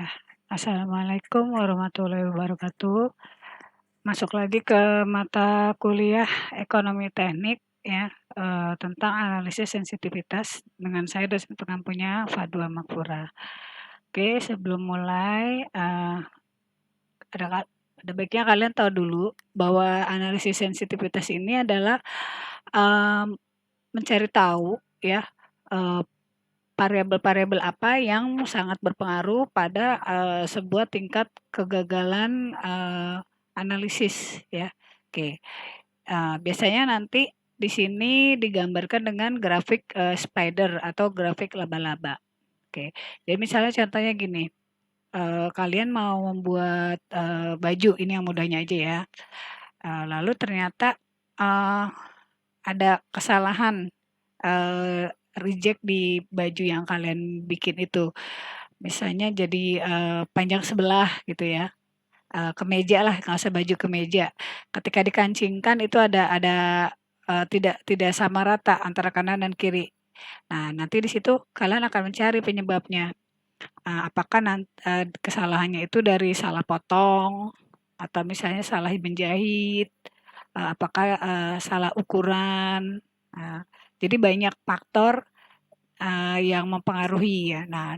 Ya, assalamualaikum warahmatullahi wabarakatuh. Masuk lagi ke mata kuliah ekonomi teknik ya, tentang analisis sensitivitas dengan saya dosen pengampunya Fadwa Makfura. Oke, sebelum mulai ada ada baiknya kalian tahu dulu bahwa analisis sensitivitas ini adalah mencari tahu ya variabel-variabel apa yang sangat berpengaruh pada, sebuah tingkat kegagalan, analisis ya. Oke, biasanya nanti di sini digambarkan dengan grafik, spider atau grafik laba-laba. Oke, jadi misalnya contohnya gini, kalian mau membuat, baju ini yang mudahnya aja ya, lalu ternyata, eee, ada kesalahan, reject di baju yang kalian bikin itu. Misalnya jadi, panjang sebelah gitu ya, kemeja lah, nggak usah baju kemeja. Ketika dikancingkan itu ada, tidak tidak sama rata antara kanan dan kiri. Nah, nanti di situ kalian akan mencari penyebabnya. Apakah kesalahannya itu dari salah potong, atau misalnya salah menjahit, apakah, salah ukuran. Nah, jadi banyak faktor, yang mempengaruhi ya. Nah,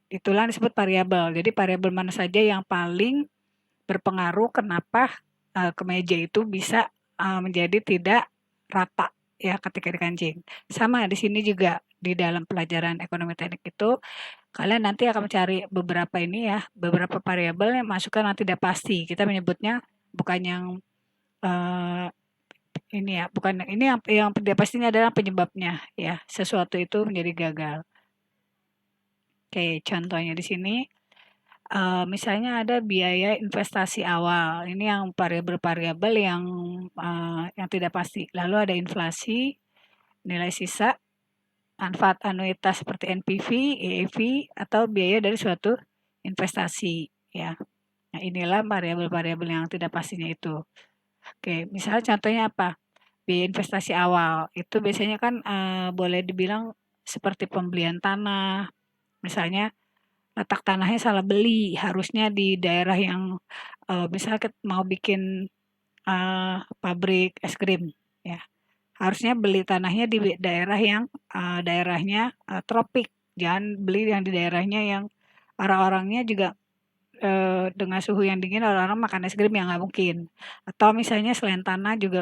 itulah disebut variabel. Jadi variabel mana saja yang paling berpengaruh kenapa, kemeja itu bisa, menjadi tidak rata ya ketika dikancing. Sama di sini juga di dalam pelajaran ekonomi teknik itu kalian nanti akan mencari beberapa ini ya, beberapa variabel yang masukkan yang tidak pasti. Kita menyebutnya bukan yang, eee, ini ya, bukan ini yang tidak pasti ini adalah penyebabnya ya, sesuatu itu menjadi gagal. Oke, contohnya di sini, misalnya ada biaya investasi awal, ini yang variabel-variabel yang tidak pasti. Lalu ada inflasi, nilai sisa, manfaat anuitas seperti NPV, EEV, atau biaya dari suatu investasi ya. Nah, inilah variabel-variabel yang tidak pastinya itu. Oke, misalnya contohnya apa? Biaya investasi awal, itu biasanya kan, boleh dibilang seperti pembelian tanah, misalnya letak tanahnya salah beli, harusnya di daerah yang, misalnya mau bikin, pabrik es krim ya, harusnya beli tanahnya di daerah yang, daerahnya, tropik, jangan beli yang di daerahnya yang orang-orangnya juga, dengan suhu yang dingin orang-orang makan es krim ya nggak mungkin. Atau misalnya selain tanah juga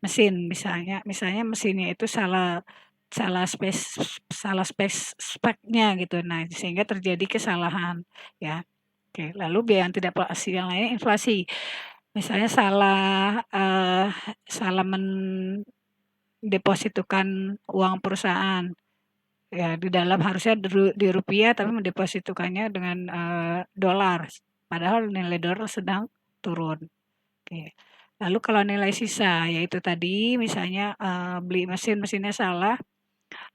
mesin, misalnya mesinnya itu salah salah speknya gitu. Nah, sehingga terjadi kesalahan ya. Oke, lalu biaya yang tidak pasti yang lainnya inflasi. Misalnya salah mendepositokan uang perusahaan. Ya di dalam harusnya di rupiah tapi mendepositokannya dengan, dolar, padahal nilai dolar sedang turun. Oke. Lalu kalau nilai sisa, yaitu tadi misalnya, beli mesin, mesinnya salah,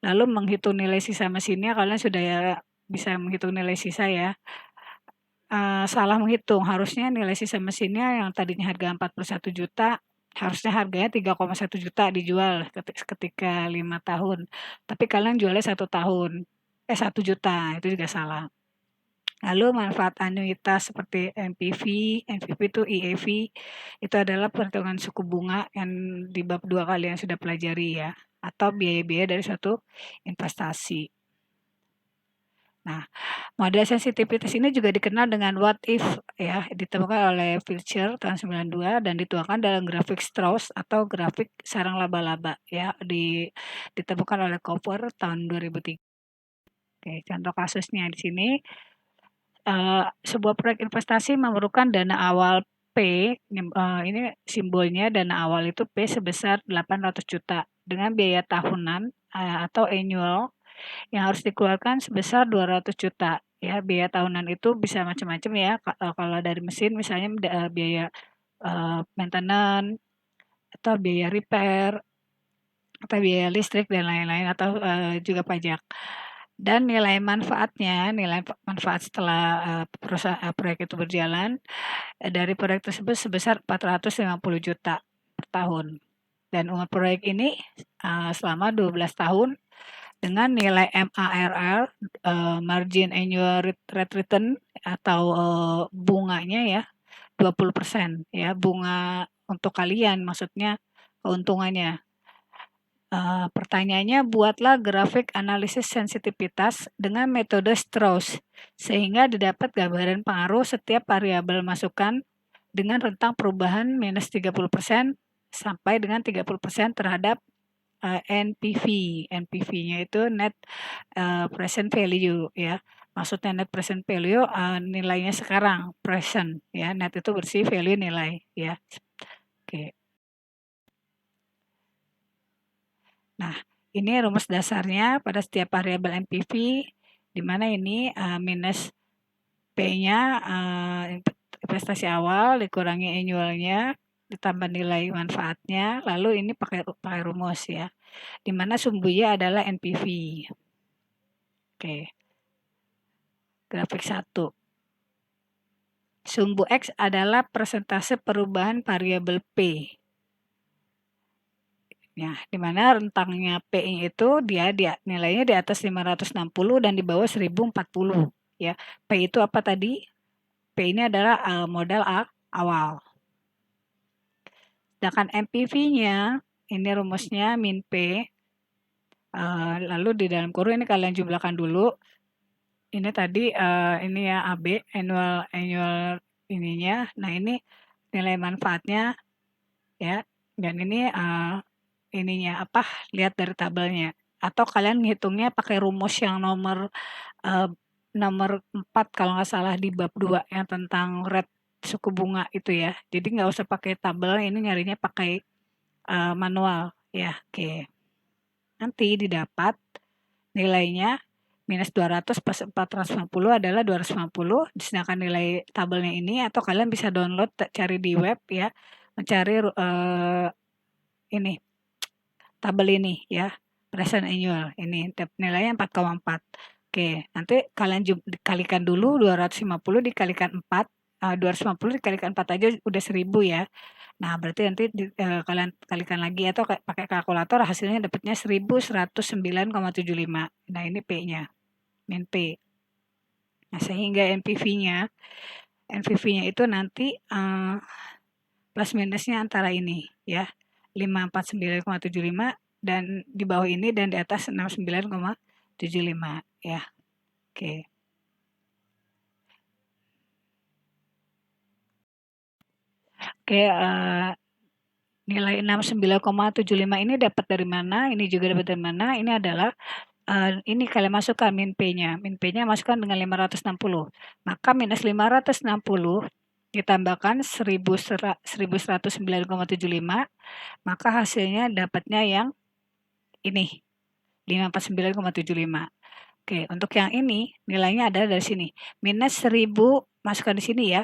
lalu menghitung nilai sisa mesinnya kalian sudah ya bisa menghitung nilai sisa ya, salah menghitung, harusnya nilai sisa mesinnya yang tadinya harga 41 juta, harusnya harganya 3,1 juta dijual ketika 5 tahun, tapi kalian jualnya 1 tahun, 1 juta, itu juga salah. Lalu manfaat anuitas seperti NPV, NPV itu EAV, itu adalah perhitungan suku bunga yang di bab 2 kalian sudah pelajari ya, atau biaya-biaya dari suatu investasi. Nah, model sensitivitas ini juga dikenal dengan what if ya, ditemukan oleh Pilcher tahun 92 dan dituangkan dalam grafik Strauss atau grafik sarang laba-laba ya, ditemukan oleh Cooper tahun 2003. Oke, contoh kasusnya di sini, sebuah proyek investasi memerlukan dana awal P, ini simbolnya dana awal itu P sebesar 800 juta dengan biaya tahunan, atau annual yang harus dikeluarkan sebesar 200 juta ya. Biaya tahunan itu bisa macam-macam ya, kalau dari mesin misalnya biaya, maintenance atau biaya repair atau biaya listrik dan lain-lain atau, juga pajak. Dan nilai manfaat setelah, proyek itu berjalan, dari proyek tersebut sebesar 450 juta per tahun. Dan umur proyek ini, selama 12 tahun dengan nilai MARR, margin annual rate return atau bunganya ya 20% ya, bunga untuk kalian maksudnya keuntungannya. Pertanyaannya, buatlah grafik analisis sensitivitas dengan metode Strauss sehingga didapat gambaran pengaruh setiap variabel masukan dengan rentang perubahan minus 30% sampai dengan 30% terhadap NPV. NPV-nya itu net present value ya. Maksudnya net present value nilainya sekarang, present ya. Net itu bersih, value nilai ya. Oke. Nah, ini rumus dasarnya pada setiap variabel NPV di mana ini minus P-nya investasi awal dikurangi annualnya ditambah nilai manfaatnya, lalu ini pakai rumus ya. Di mana sumbunya adalah NPV. Oke. Grafik 1. Sumbu X adalah persentase perubahan variabel P. Ya, di mana rentangnya P itu nilainya di atas 560 dan di bawah 1040 ya. P itu apa tadi? P ini adalah modal awal. Sedangkan MPV-nya ini rumusnya min P. Lalu di dalam kurung ini kalian jumlahkan dulu. Ini tadi ini ya AB annual ininya. Nah, ini nilai manfaatnya ya. Dan ini ininya apa? Lihat dari tabelnya. Atau kalian ngitungnya pakai rumus yang nomor 4 kalau nggak salah di bab 2 yang tentang rate suku bunga itu ya. Jadi nggak usah pakai tabel, ini nyarinya pakai manual ya. Oke. Nanti didapat nilainya minus 200 plus 450 adalah 250, sedangkan nilai tabelnya ini atau kalian bisa download cari di web ya, mencari ini tabel ini ya, present annual ini nilainya 4,4. Oke, nanti kalian dikalikan dulu 250 dikalikan 4, 250 dikalikan 4 aja udah 1000 ya. Nah, berarti nanti kalian kalikan lagi atau pakai kalkulator hasilnya dapatnya 1109,75. Nah, ini P-nya, min P. Nah, sehingga NPV-nya itu nanti plus minusnya antara ini ya, 549,75 dan di bawah ini dan di atas 69,75 ya. Oke. Oke, nilai 69,75 ini dapat dari mana? Ini juga dapat dari mana? Ini adalah ini kalian masukkan min P-nya. Min P-nya masukkan dengan 560. Maka minus 560 ditambahkan 1109,75, maka hasilnya dapatnya yang ini 549,75. Oke, untuk yang ini nilainya adalah dari sini. Minus 1000 masukkan di sini ya.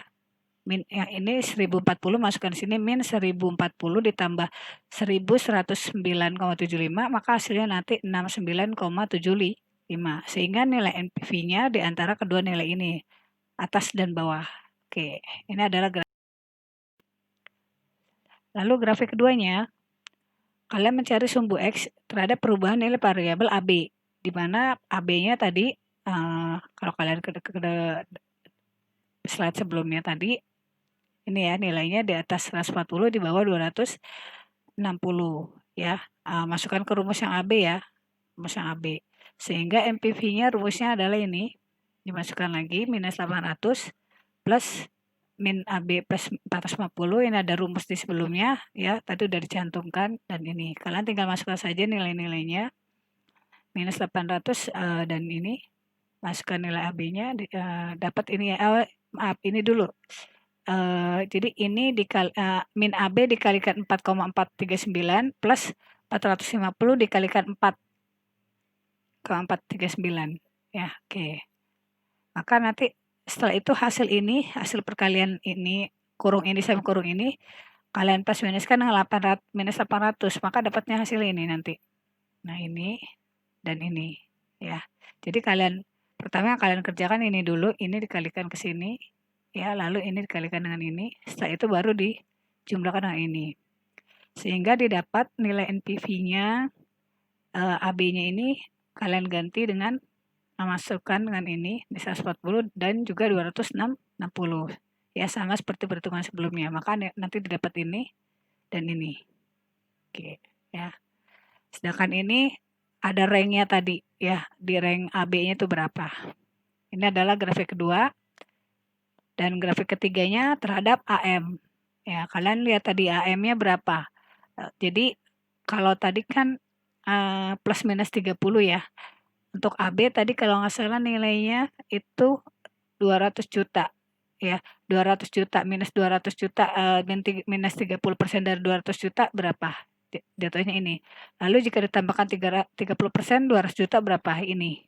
Yang ini 1040 masukkan di sini min 1040 ditambah 1109,75, maka hasilnya nanti 69,75. Sehingga nilai NPV-nya di antara kedua nilai ini, atas dan bawah. Oke, ini adalah grafik. Lalu grafik keduanya, kalian mencari sumbu X terhadap perubahan nilai variabel AB, di mana AB-nya tadi, kalau kalian ke slide sebelumnya tadi, ini ya nilainya di atas 140 di bawah 260 ya. Masukkan ke rumus yang AB ya, rumus yang AB. Sehingga MPV-nya rumusnya adalah ini, dimasukkan lagi minus 800 plus min AB plus 450, ini ada rumus di sebelumnya ya, tadi udah dicantumkan dan ini. Kalian tinggal masukkan saja nilai-nilainya. Minus 800 dan ini masukkan nilai AB-nya dapat ini ya, maaf ini dulu. Jadi ini min AB dikalikan 4,439 plus 450 dikalikan 4,439 ya. Oke. Maka nanti setelah itu hasil ini, hasil perkalian ini, kurung ini sama kurung ini, kalian plus minuskan dengan minus 800, maka dapatnya hasil ini nanti. Nah, ini dan ini ya. Jadi pertama kalian kerjakan ini dulu, ini dikalikan ke sini ya, lalu ini dikalikan dengan ini, setelah itu baru dijumlahkan dengan ini. Sehingga didapat nilai NPV-nya AB-nya ini kalian ganti dengan memasukkan dengan ini di 140 dan juga 260. Ya, sama seperti perhitungan sebelumnya. Maka nanti didapat ini dan ini. Oke, ya. Sedangkan ini ada ranknya tadi ya, di rank AB-nya itu berapa. Ini adalah grafik kedua dan grafik ketiganya terhadap AM. Ya, kalian lihat tadi AM-nya berapa. Jadi kalau tadi kan plus minus 30 ya. Untuk AB tadi kalau nggak salah nilainya itu 200 juta. Ya, 200 juta minus 200 juta minus 30% dari 200 juta berapa? Jatuhnya ini. Lalu jika ditambahkan 30%, 200 juta berapa? Ini.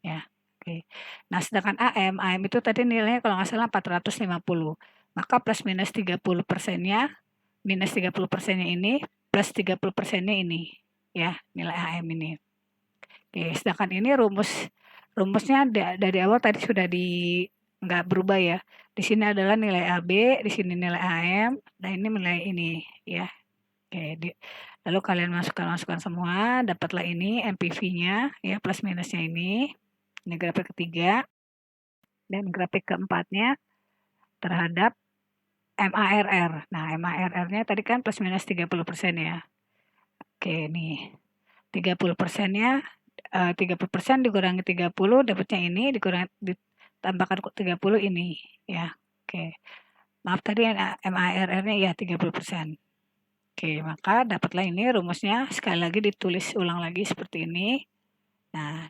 Ya, oke. Nah, sedangkan AM itu tadi nilainya kalau nggak salah 450. Maka plus minus 30%-nya, minus 30%-nya ini, plus 30%-nya ini. Ya, nilai AM ini. Oke, sedangkan ini rumusnya dari awal tadi sudah nggak berubah ya. Di sini adalah nilai AB, di sini nilai AM, dan ini nilai ini ya. Oke, lalu kalian masukkan semua, dapatlah ini NPV-nya ya, plus minusnya ini. Ini grafik ketiga. Dan grafik keempatnya terhadap MARR. Nah, MARR-nya tadi kan plus minus 30% ya. Oke, nih. 30%-nya 30% dikurangi 30 dapatnya ini, ditambahkan 30 ini ya. Oke. Maaf tadi MARR-nya ya 30%. Oke, maka dapatlah ini rumusnya, sekali lagi ditulis ulang lagi seperti ini. Nah,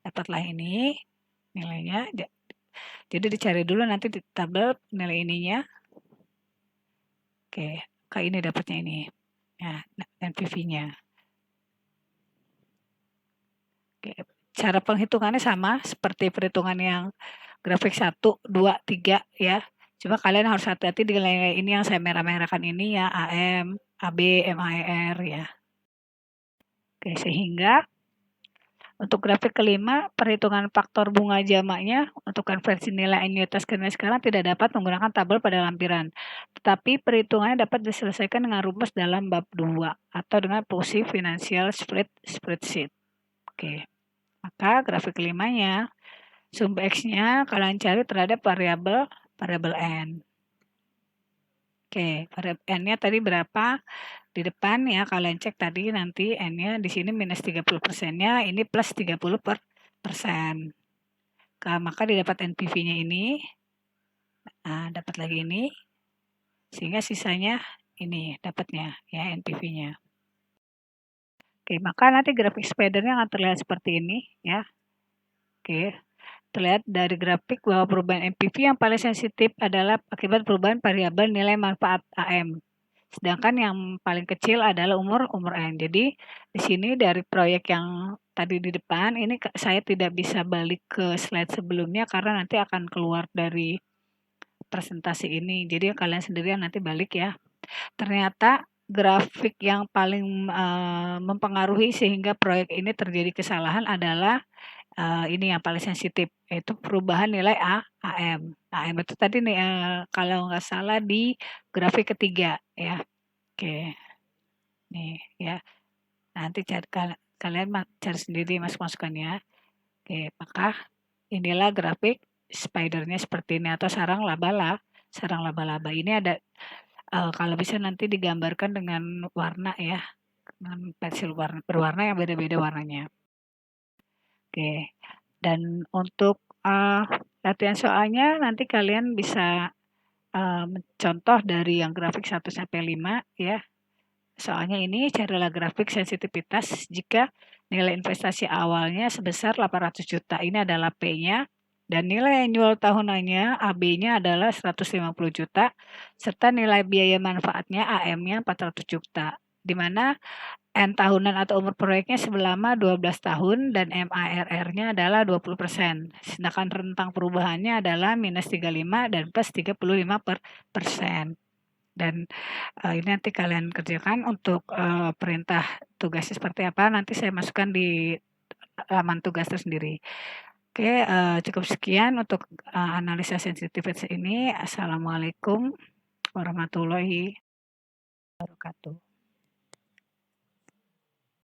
dapatlah ini nilainya. Jadi dicari dulu nanti di tabel nilai ininya. Oke, kayak ini dapatnya ini. Ya, NPV-nya. Oke, cara penghitungannya sama seperti perhitungan yang grafik 1, 2, 3 ya. Cuma kalian harus hati-hati dengan nilai ini yang saya merah-merahkan ini ya, AM, AB, MAER ya. Oke, sehingga untuk grafik kelima, perhitungan faktor bunga jamaknya untuk konversi nilai anuitas ke nilai sekarang tidak dapat menggunakan tabel pada lampiran. Tetapi perhitungannya dapat diselesaikan dengan rumus dalam bab 2 atau dengan fungsi financial spreadsheet. Oke, maka grafik kelimanya, sumber X-nya kalian cari terhadap variabel N. Oke, variabel N-nya tadi berapa? Di depan ya kalian cek tadi nanti N-nya di sini minus 30%-nya, ini plus 30%. Maka didapat NPV-nya ini. Nah, dapat lagi ini. Sehingga sisanya ini dapatnya ya NPV-nya. Oke, maka nanti grafik spidernya akan terlihat seperti ini ya. Oke. Terlihat dari grafik bahwa perubahan NPV yang paling sensitif adalah akibat perubahan variabel nilai manfaat AM. Sedangkan yang paling kecil adalah umur N. Jadi di sini dari proyek yang tadi di depan ini saya tidak bisa balik ke slide sebelumnya karena nanti akan keluar dari presentasi ini. Jadi kalian sendirian nanti balik ya. Ternyata grafik yang paling mempengaruhi sehingga proyek ini terjadi kesalahan adalah ini yang paling sensitif, yaitu perubahan nilai AM. AM itu tadi nih kalau nggak salah di grafik ketiga ya. Oke, nih ya. Nanti kalian cari sendiri masukannya. Oke, maka inilah grafik spidernya seperti ini atau sarang laba-laba. Ini ada kalau bisa nanti digambarkan dengan warna ya, dengan pensil berwarna yang beda-beda warnanya. Oke, dan untuk latihan soalnya nanti kalian bisa mencontoh dari yang grafik 1 sampai 5 ya. Soalnya ini carilah grafik sensitivitas jika nilai investasi awalnya sebesar 800 juta. Ini adalah P-nya. Dan nilai annual tahunannya AB-nya adalah 150 juta. Serta nilai biaya manfaatnya AM-nya 400 juta. Di mana N tahunan atau umur proyeknya selama 12 tahun dan MARR-nya adalah 20%. Sedangkan rentang perubahannya adalah minus 35 dan plus 35%. Dan ini nanti kalian kerjakan untuk perintah tugasnya seperti apa. Nanti saya masukkan di halaman tugas tersendiri. Oke, cukup sekian untuk analisa sensitivitas ini. Assalamualaikum warahmatullahi wabarakatuh.